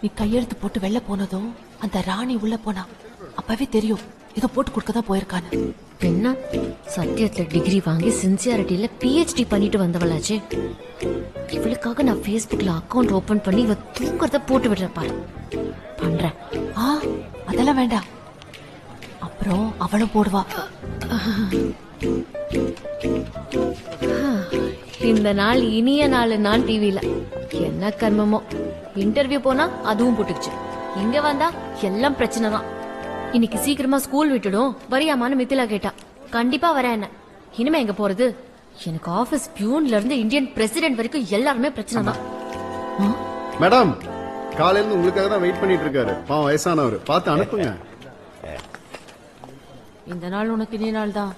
நீ கையெழுத்து போட்டு வெளில போனதும் அந்த ராணி உள்ள போனா. அப்பவே தெரியும் இதை போட்டு கொடுக்கதான் போயிருக்கான்னு. என்ன சத்தியத்துல டிகிரி வாங்கி சின்சியாரிட்டியில பிஹெச்டி பண்ணிட்டு வந்தவளாச்சே. இவளுக்காக நான் Facebookல அக்கவுண்ட் ஓபன் பண்ணி இவ தூங்குறத போட்டு விடுறேன் பாரு. பண்றேன். அதெல்லாம் வேண்டாம், அப்புறம் அவளும் போடுவா. இந்த நாள் இனிய நாள். நான் டிவில என்ன கர்மமோ, இன்டர்வியூ போனா அதுவும் போட்டுச்சு. இங்க வந்தா எல்லாம் பிரச்சனை தான். இன்னைக்கு சீக்கிரமா ஸ்கூல் விட்டுடும் வரியாமான்னு மித்திலா கேட்டா. கண்டிப்பா வரேன். என்ன இனிமே எங்க போறது? எனக்கு ஆபீஸ் பியூன்ல இருந்து இந்தியன் பிரசிடென்ட் வரைக்கும் எல்லாருமே பிரச்சனை தான். மேடம், காலையில இருந்து உங்களுக்காக தான் வெயிட் பண்ணிட்டு இருக்காரு. பாவம் வயசானவர், பார்த்து அனுப்புங்க. இந்த நாள் உனக்கு இனிய நாள் தான்.